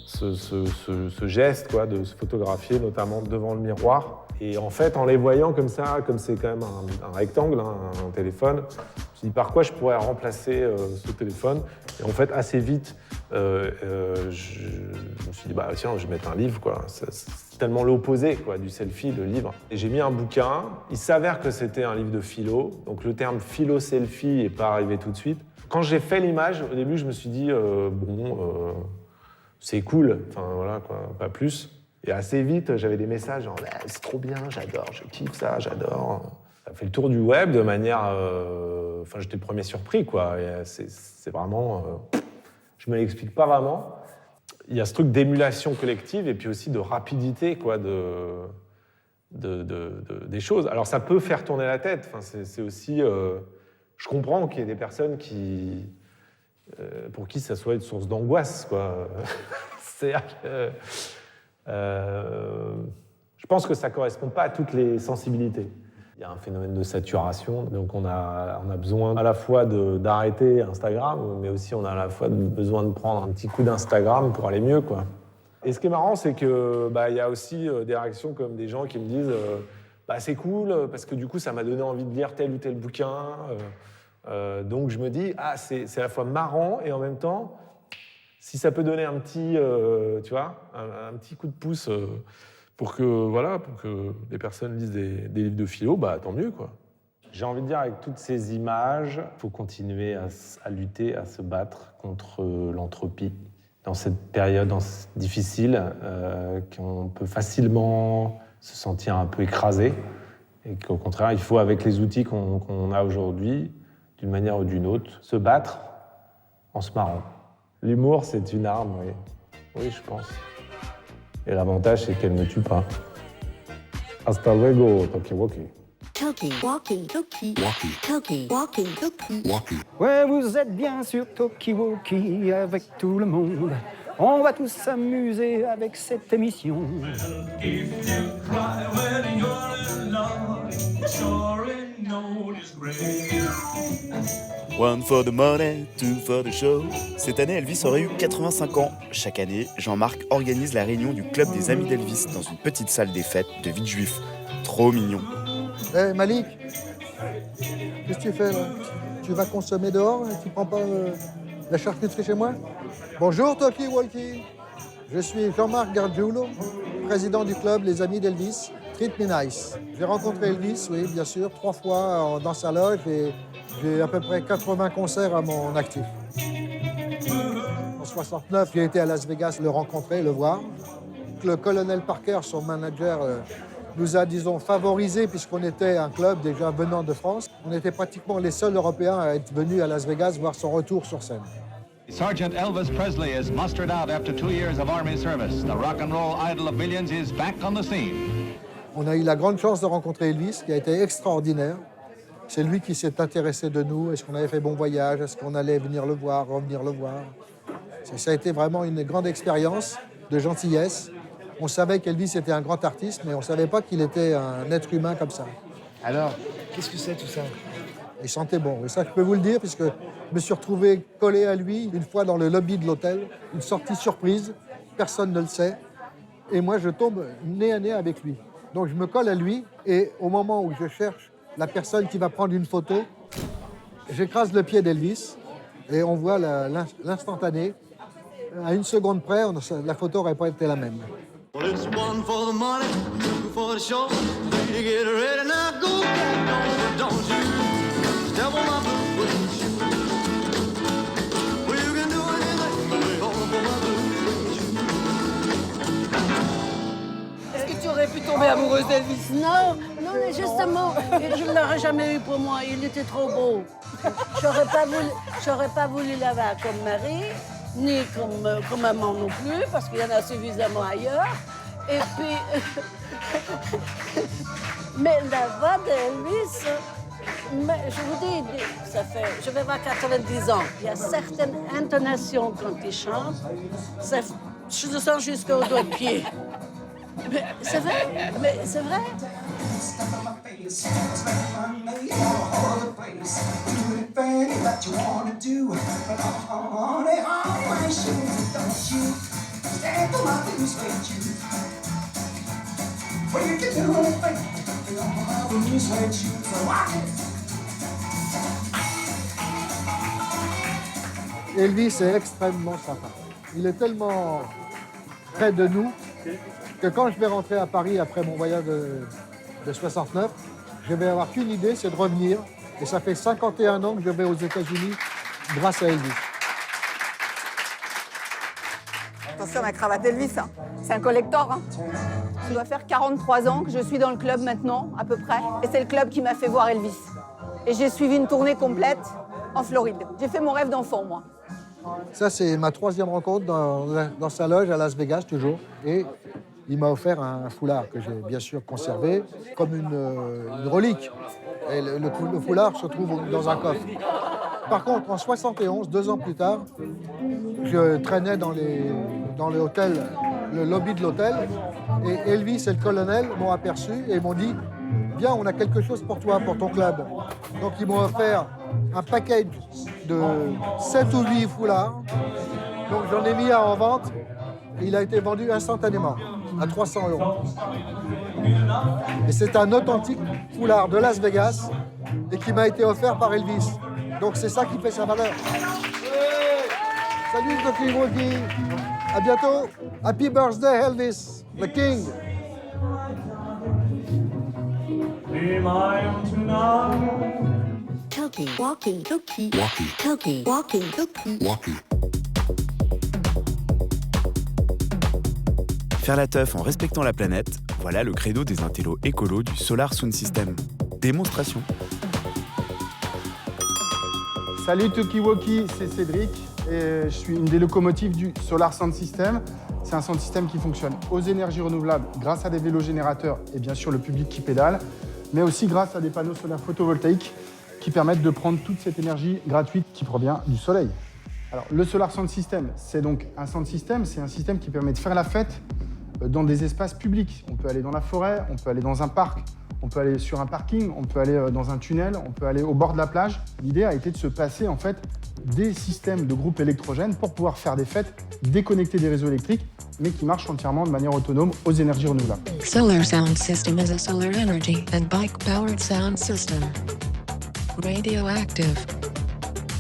ce geste, quoi, de se photographier, notamment devant le miroir. Et en fait, en les voyant comme ça, comme c'est quand même un rectangle, hein, un téléphone, je me suis dit par quoi je pourrais remplacer ce téléphone. Et en fait, assez vite, je me suis dit, bah tiens, je vais mettre un livre, quoi. C'est tellement l'opposé, quoi, du selfie, le livre. Et j'ai mis un bouquin. Il s'avère que c'était un livre de philo. Donc le terme philo-selfie n'est pas arrivé tout de suite. Quand j'ai fait l'image, au début, je me suis dit, c'est cool. Enfin, voilà, quoi, pas plus. Et assez vite, j'avais des messages genre, c'est trop bien, j'adore, je kiffe ça, j'adore. Ça fait le tour du web de manière... Enfin, j'étais le premier surpris, quoi. C'est vraiment... je me l'explique pas vraiment. Il y a ce truc d'émulation collective et puis aussi de rapidité, quoi, des choses. Alors, ça peut faire tourner la tête. Enfin, c'est aussi... je comprends qu'il y ait des personnes pour qui ça soit une source d'angoisse, quoi. Je pense que ça ne correspond pas à toutes les sensibilités. Il y a un phénomène de saturation, donc on a besoin à la fois d'arrêter Instagram, mais aussi on a à la fois besoin de prendre un petit coup d'Instagram pour aller mieux, quoi. Et ce qui est marrant, c'est que y a aussi des réactions comme des gens qui me disent c'est cool, parce que du coup ça m'a donné envie de lire tel ou tel bouquin. Donc je me dis, c'est à la fois marrant et en même temps, si ça peut donner un petit, tu vois, un petit coup de pouce pour que les personnes lisent des livres de philo, tant mieux, quoi. J'ai envie de dire, avec toutes ces images, il faut continuer à lutter, à se battre contre l'entropie. Dans cette période difficile, qu'on peut facilement se sentir un peu écrasé, et qu'au contraire, il faut, avec les outils qu'on a aujourd'hui, d'une manière ou d'une autre, se battre en se marrant. L'humour, c'est une arme, oui. Oui, je pense. Et l'avantage, c'est qu'elle ne tue pas. Hasta luego, Toki Woki. Toki Walkie Toki. Toki Walkie Toki. Ouais, vous êtes bien sûr Tokiwoki avec tout le monde. On va tous s'amuser avec cette émission. One for the money, two for the show. Cette année, Elvis aurait eu 85 ans. Chaque année, Jean-Marc organise la réunion du club des amis d'Elvis dans une petite salle des fêtes de Villejuif. Trop mignon. Hey Malik, qu'est-ce que tu fais là? Tu vas consommer dehors? Tu prends pas la charcuterie chez moi? Bonjour Toki Walkie. Je suis Jean-Marc Gargiulo, président du club Les Amis d'Elvis. Treat me nice. J'ai rencontré Elvis, oui, bien sûr, 3 fois dans sa loge et j'ai à peu près 80 concerts à mon actif. En 69, j'ai été à Las Vegas le rencontrer, le voir. Le colonel Parker, son manager, nous a, disons, favorisés puisqu'on était un club déjà venant de France. On était pratiquement les seuls Européens à être venus à Las Vegas voir son retour sur scène. Sergeant Elvis Presley is mustered out after 2 years of Army service. The rock and roll idol of millions is back on the scene. On a eu la grande chance de rencontrer Elvis, qui a été extraordinaire. C'est lui qui s'est intéressé de nous. Est-ce qu'on avait fait bon voyage? Est-ce qu'on allait venir le voir, revenir le voir? Ça a été vraiment une grande expérience de gentillesse. On savait qu'Elvis était un grand artiste, mais on ne savait pas qu'il était un être humain comme ça. Alors, qu'est-ce que c'est tout ça? Il sentait bon. Et ça, je peux vous le dire, puisque je me suis retrouvé collé à lui une fois dans le lobby de l'hôtel. Une sortie surprise, personne ne le sait. Et moi, je tombe nez à nez avec lui. Donc, je me colle à lui, et au moment où je cherche la personne qui va prendre une photo, j'écrase le pied d'Elvis, et on voit l'instantané. À 1 seconde près, la photo n'aurait pas été la même. It's one for the money, two for the show. You get ready now, go get don't you step on my blue shoe. Well, you can do anything, all for my blue shoe. Est-ce que tu aurais pu tomber amoureuse d'Elvis? Non, mais justement, je ne l'aurais jamais eu pour moi. Il était trop beau. J'aurais pas voulu l'avoir comme mari, ni comme amant non plus, parce qu'il y en a suffisamment ailleurs. Et puis, mais la voix d'Elvis, je vous dis, je vais avoir 90 ans. Il y a certaines intonations quand il chante, je le sens jusqu'au doigt de pied. Mais c'est vrai. Elvis est extrêmement sympa. Il est tellement près de nous que quand je vais rentrer à Paris après mon voyage de 69, je vais avoir qu'une idée, c'est de revenir. Et ça fait 51 ans que je vais aux États-Unis grâce à Elvis. Attention, ma cravate Elvis, hein. C'est un collector. Hein. Ça doit faire 43 ans que je suis dans le club maintenant, à peu près. Et c'est le club qui m'a fait voir Elvis. Et j'ai suivi une tournée complète en Floride. J'ai fait mon rêve d'enfant, moi. Ça, c'est ma 3e rencontre dans sa loge à Las Vegas, toujours. Et il m'a offert un foulard que j'ai bien sûr conservé comme une relique. Et le foulard se trouve dans un coffre. Par contre, en 71, 2 ans plus tard, je traînais dans le hôtel, le lobby de l'hôtel, et Elvis et le colonel m'ont aperçu et m'ont dit « Viens, on a quelque chose pour toi, pour ton club ». Donc ils m'ont offert un package de 7 ou 8 foulards. Donc j'en ai mis un en vente et il a été vendu instantanément à 300 €. Et c'est un authentique foulard de Las Vegas et qui m'a été offert par Elvis. Donc c'est ça qui fait sa valeur. Salut Talkie Walkie. À bientôt. Happy birthday Elvis, the king. Talkie, walkie, talkie, walkie, talkie, walkie, talkie, walkie. Faire la teuf en respectant la planète, voilà le credo des intellos écolos du Solar Sound System. Démonstration. Salut Talkie-Walkie, c'est Cédric et je suis une des locomotives du Solar Sound System. C'est un sound system qui fonctionne aux énergies renouvelables grâce à des vélos générateurs et bien sûr le public qui pédale, mais aussi grâce à des panneaux solaires photovoltaïques qui permettent de prendre toute cette énergie gratuite qui provient du soleil. Alors, le Solar Sound System, c'est donc un sound system, c'est un système qui permet de faire la fête dans des espaces publics. On peut aller dans la forêt, on peut aller dans un parc, on peut aller sur un parking, on peut aller dans un tunnel, on peut aller au bord de la plage. L'idée a été de se passer en fait des systèmes de groupes électrogènes pour pouvoir faire des fêtes déconnectées des réseaux électriques, mais qui marchent entièrement de manière autonome aux énergies renouvelables. Solar Sound System is a solar energy and bike-powered sound system. Radioactive.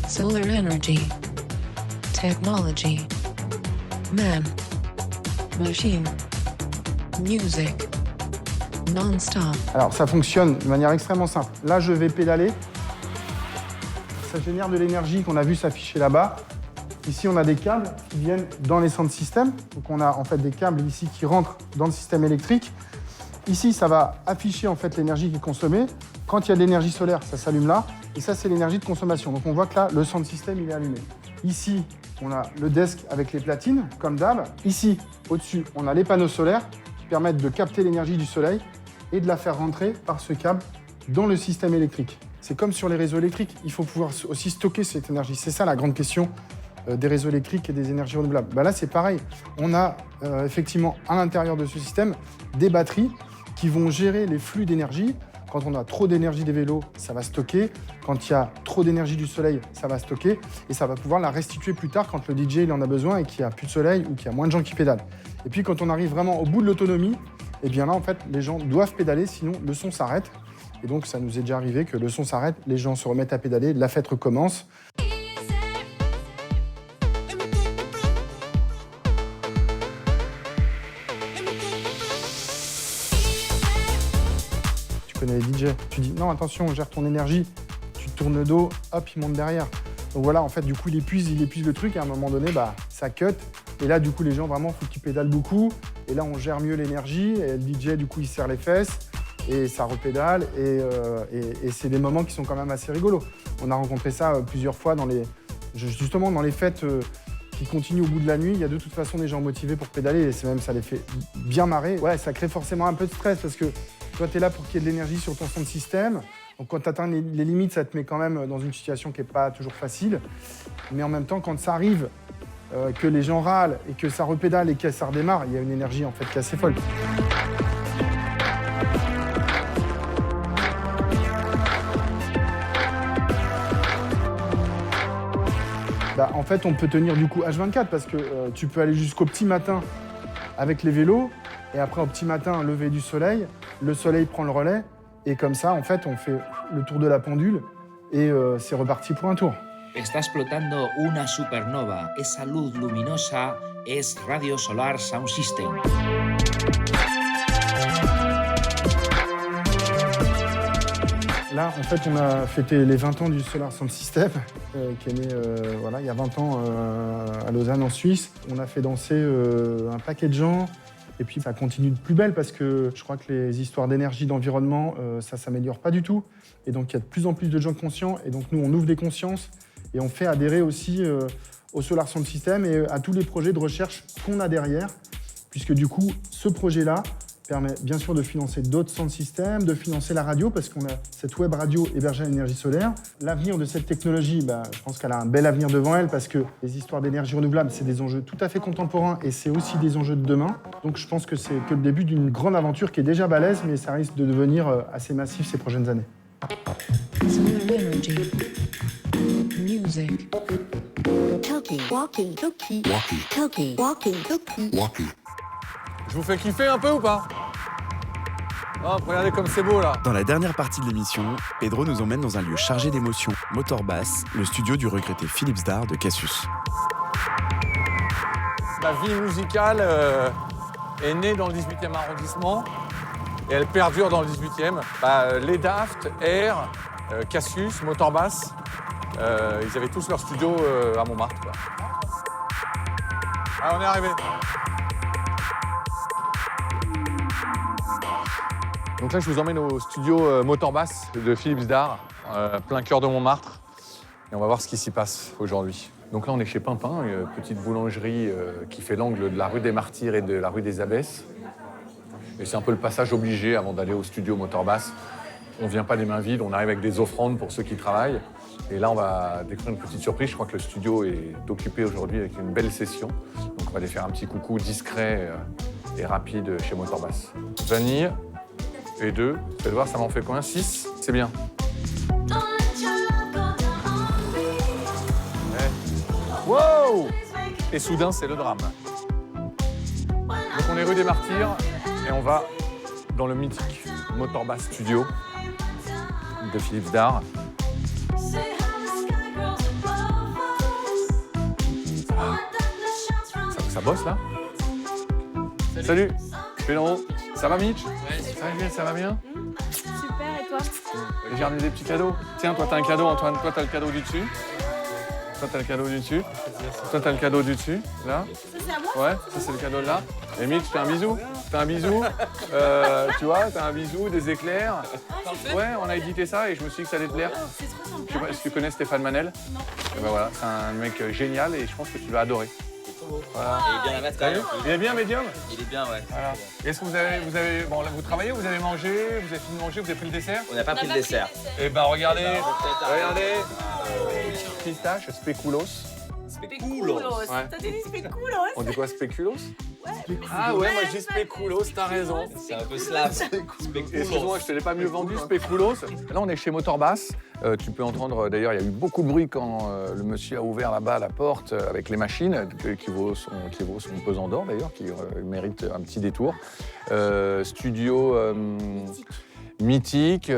Solar energy. Technology. Man. Machine. Music. Non-stop. Alors ça fonctionne de manière extrêmement simple. Là je vais pédaler. Ça génère de l'énergie qu'on a vu s'afficher là-bas. Ici on a des câbles qui viennent dans les sound systems. Donc on a en fait des câbles ici qui rentrent dans le système électrique. Ici ça va afficher en fait l'énergie qui est consommée. Quand il y a de l'énergie solaire, ça s'allume là. Et ça c'est l'énergie de consommation. Donc on voit que là le sound system il est allumé. Ici on a le desk avec les platines comme d'hab. Ici au-dessus on a les panneaux solaires qui permettent de capter l'énergie du soleil et de la faire rentrer par ce câble dans le système électrique. C'est comme sur les réseaux électriques, il faut pouvoir aussi stocker cette énergie. C'est ça la grande question des réseaux électriques et des énergies renouvelables. Là, c'est pareil. On a effectivement à l'intérieur de ce système des batteries qui vont gérer les flux d'énergie. Quand on a trop d'énergie des vélos, ça va stocker. Quand il y a trop d'énergie du soleil, ça va stocker. Et ça va pouvoir la restituer plus tard quand le DJ il en a besoin et qu'il n'y a plus de soleil ou qu'il y a moins de gens qui pédalent. Et puis quand on arrive vraiment au bout de l'autonomie, et bien là, en fait, les gens doivent pédaler, sinon le son s'arrête. Et donc, ça nous est déjà arrivé que le son s'arrête, les gens se remettent à pédaler, la fête recommence. Tu connais les DJ, tu dis non, attention, on gère ton énergie, tu tournes le dos, hop, il monte derrière. Donc voilà, en fait, du coup, il épuise le truc, et à un moment donné, ça cut. Et là, du coup, les gens, vraiment, il faut qu'ils pédalent beaucoup. Et là, on gère mieux l'énergie. Et le DJ, du coup, il serre les fesses. Et ça repédale. Et c'est des moments qui sont quand même assez rigolos. On a rencontré ça plusieurs fois justement dans les fêtes qui continuent au bout de la nuit. Il y a de toute façon des gens motivés pour pédaler. Et ça les fait bien marrer. Ouais, ça crée forcément un peu de stress parce que toi, tu es là pour qu'il y ait de l'énergie sur ton sound system. Donc quand tu atteins les limites, ça te met quand même dans une situation qui n'est pas toujours facile. Mais en même temps, quand ça arrive, que les gens râlent et que ça repédale et que ça redémarre, il y a une énergie en fait qui est assez folle. En fait, on peut tenir du coup H24 parce que tu peux aller jusqu'au petit matin avec les vélos et après au petit matin, lever du soleil, le soleil prend le relais et comme ça, en fait, on fait le tour de la pendule et c'est reparti pour un tour. está explotando una supernova. Esa luz luminosa es Radio Solar Sound System. Là, en fait, on a fêté les 20 ans du Solar Sound System, qui est né il y a 20 ans à Lausanne, en Suisse. On a fait danser un paquet de gens. Et puis, ça continue de plus belle parce que je crois que les histoires d'énergie, d'environnement, ça ne s'améliore pas du tout. Et donc, il y a de plus en plus de gens conscients. Et donc, nous, on ouvre des consciences et on fait adhérer aussi au Solar Sound System et à tous les projets de recherche qu'on a derrière. Puisque du coup, ce projet-là permet bien sûr de financer d'autres sound systems, de financer la radio, parce qu'on a cette web radio hébergée à l'énergie solaire. L'avenir de cette technologie, je pense qu'elle a un bel avenir devant elle, parce que les histoires d'énergie renouvelable, c'est des enjeux tout à fait contemporains et c'est aussi des enjeux de demain. Donc je pense que c'est que le début d'une grande aventure qui est déjà balèze, mais ça risque de devenir assez massif ces prochaines années. Solar energy. Music. Talkie, walkie, talkie, Walkie. talkie, walkie, talkie. Walkie. Je vous fais kiffer un peu ou pas? Oh, regardez comme c'est beau là. Dans la dernière partie de l'émission, Pedro nous emmène dans un lieu chargé d'émotions, Motorbass, le studio du regretté Philippe Zdar de Cassius. Ma vie musicale est née dans le 18e arrondissement et elle perdure dans le 18e. Les Daft, Air, Cassius, Motorbass, ils avaient tous leur studio à Montmartre, quoi. Ah, on est arrivé. Donc là, je vous emmène au studio Motorbass de Philippe Zdar, plein cœur de Montmartre. Et on va voir ce qui s'y passe aujourd'hui. Donc là, on est chez Pimpin, une petite boulangerie qui fait l'angle de la rue des Martyrs et de la rue des Abbesses. Et c'est un peu le passage obligé avant d'aller au studio Motorbass. On ne vient pas les mains vides, on arrive avec des offrandes pour ceux qui travaillent. Et là, on va découvrir une petite surprise. Je crois que le studio est occupé aujourd'hui avec une belle session. Donc on va aller faire un petit coucou discret et rapide chez Motorbass. Vanille. Et 2, faites voir, ça m'en fait combien? 6, c'est bien. Wow! Et soudain, c'est le drame. Donc on est rue des Martyrs et on va dans le mythique Motorbass Studio de Philippe Zdar. Ça bosse là? Salut, je suis là-haut. Ça va Mitch? Ouais, ça va bien? Super, et toi? J'ai ramené des petits cadeaux. Tiens, toi t'as un cadeau Antoine, toi t'as le cadeau du dessus. Toi t'as le cadeau du dessus. Toi t'as le cadeau du dessus, là. Ça c'est à moi? Ouais, ça c'est le cadeau de là. Et Mitch, t'as un bisou? T'as un bisou? Tu vois, t'as un bisou, des éclairs. Ouais, on a édité ça et je me suis dit que ça allait te plaire. C'est trop sympa. Je sais pas, est-ce que tu connais Stéphane Manel? Non. Et ben voilà, c'est un mec génial et je pense que tu vas adorer. Voilà. Il est bien à mettre quand même. Il est bien médium? Il est bien, ouais. Voilà. Est-ce que vous avez, bon là vous travaillez, vous avez mangé, vous avez fini de manger, vous avez pris le dessert? On n'a pas pris le dessert. Eh ben regardez, pistache, spéculoos. Spéculoos. Ouais. T'as dit spéculoos? On dit quoi, spéculoos? Ouais. Ah ouais, moi je dis spéculoos, t'as raison. C'est un peu slave. Excuse-moi, je te l'ai pas mieux vendu, spéculoos. Là on est chez Motorbass. Tu peux entendre, d'ailleurs, il y a eu beaucoup de bruit quand le monsieur a ouvert là-bas la porte avec les machines, qui vaut son pesant d'or d'ailleurs, qui mérite un petit détour. Studio mythique.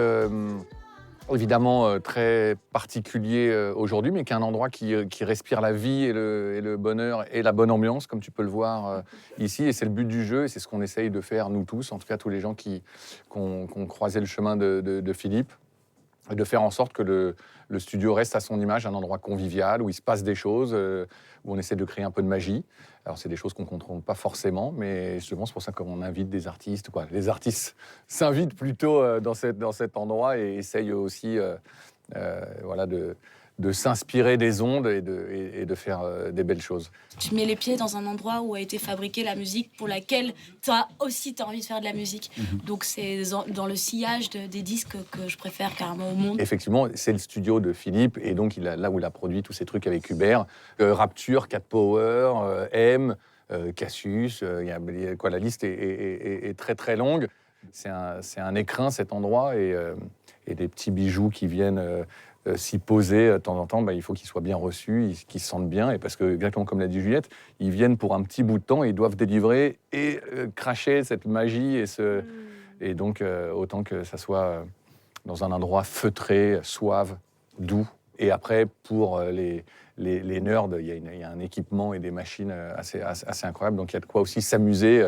Évidemment très particulier aujourd'hui, mais qui est un endroit qui respire la vie et le bonheur et la bonne ambiance, comme tu peux le voir ici. Et c'est le but du jeu, et c'est ce qu'on essaye de faire, nous tous, en tout cas tous les gens qui ont croisé le chemin de Philippe, et de faire en sorte que le studio reste à son image, un endroit convivial, où il se passe des choses, où on essaie de créer un peu de magie. Alors, c'est des choses qu'on ne contrôle pas forcément, mais justement, c'est pour ça qu'on invite des artistes. Les artistes s'invitent plutôt dans cet endroit et essayent aussi de s'inspirer des ondes et de faire des belles choses. Tu mets les pieds dans un endroit où a été fabriquée la musique pour laquelle t'as envie de faire de la musique. Donc c'est dans le sillage des disques que je préfère carrément au monde. Effectivement, c'est le studio de Philippe et donc là où il a produit tous ces trucs avec Hubert, Rapture, Cat Power, M, Cassius, la liste est très très longue. C'est un écrin cet endroit et des petits bijoux qui viennent s'y poser de temps en temps, il faut qu'ils soient bien reçus, qu'ils se sentent bien. Et parce que, exactement comme l'a dit Juliette, ils viennent pour un petit bout de temps et ils doivent délivrer et cracher cette magie. Et donc, autant que ça soit dans un endroit feutré, suave, doux, Et après, pour les nerds, il y a un équipement et des machines assez incroyables. Donc il y a de quoi aussi s'amuser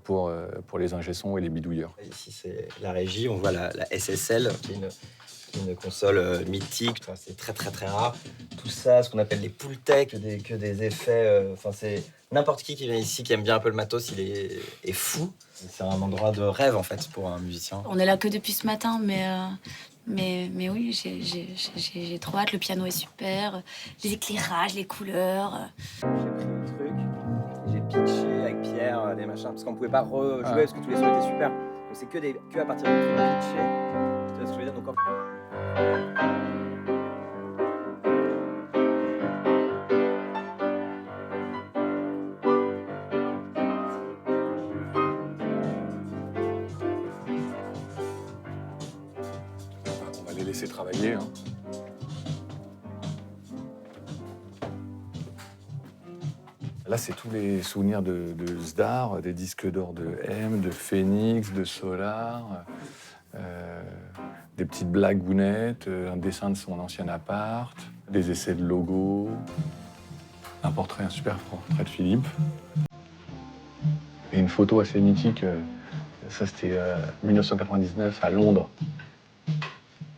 pour les ingé-sons et les bidouilleurs. Ici, c'est la régie. On voit la SSL, qui est une console mythique. Enfin, c'est très, très, très rare. Tout ça, ce qu'on appelle les pool tech, que des effets. Enfin, c'est n'importe qui vient ici, qui aime bien un peu le matos, il est fou. C'est un endroit de rêve, en fait, pour un musicien. On est là que depuis ce matin, mais oui, j'ai trop hâte. Le piano est super, les éclairages, les couleurs. J'ai pris le truc, j'ai pitché avec Pierre des machins, parce qu'on pouvait pas rejouer parce que tous les sons étaient super. Donc c'est que à partir de trucs pitchés. Tu vois ce que je veux dire? Donc, on va les laisser travailler. Hein. Là, c'est tous les souvenirs de Zdar, des disques d'or de M, de Phoenix, de Solar, des petites blagounettes, un dessin de son ancien appart, des essais de logos, un super portrait de Philippe. Et une photo assez mythique, ça c'était 1999 à Londres.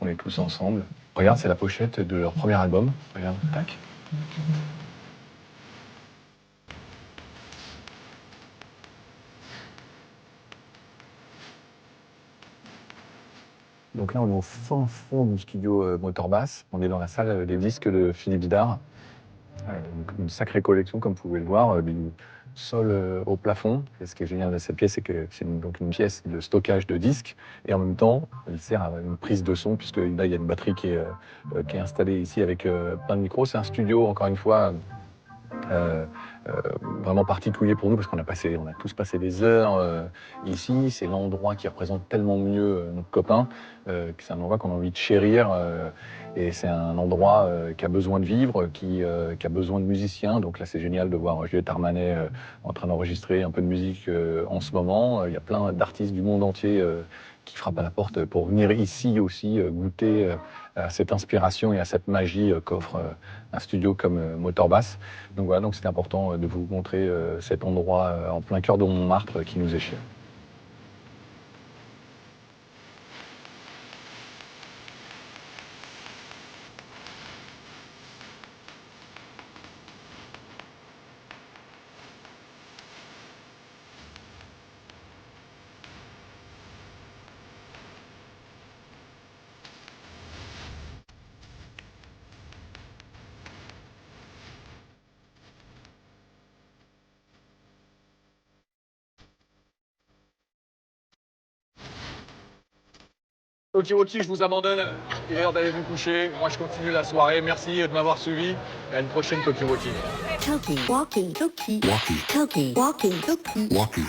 On est tous ensemble. Regarde, c'est la pochette de leur premier album. Regarde, tac. Donc là, on est au fond du studio Motorbass. On est dans la salle des disques de Philippe Zdar. Une sacrée collection, comme vous pouvez le voir, du sol au plafond. Et ce qui est génial de cette pièce, c'est que c'est une pièce de stockage de disques. Et en même temps, elle sert à une prise de son, puisque là, il y a une batterie qui est installée ici avec plein de micros. C'est un studio, encore une fois, vraiment particulier pour nous parce qu'on a tous passé des heures ici. C'est l'endroit qui représente tellement mieux notre copain que c'est un endroit qu'on a envie de chérir et c'est un endroit qui a besoin de vivre, qui a besoin de musiciens. Donc là, c'est génial de voir Juliette Armanet en train d'enregistrer un peu de musique en ce moment. Il y a plein d'artistes du monde entier qui frappent à la porte pour venir ici aussi goûter à cette inspiration et à cette magie qu'offre un studio comme Motorbass. Donc voilà, donc c'est important de vous montrer cet endroit en plein cœur de Montmartre qui nous est cher. Ok, je vous abandonne. Il est l'heure d'aller vous coucher. Moi, je continue la soirée. Merci de m'avoir suivi. Et à une prochaine Toki Woki. Toki Walkie. Toki. Walkie. Toki Walkie. Toki. Walkie.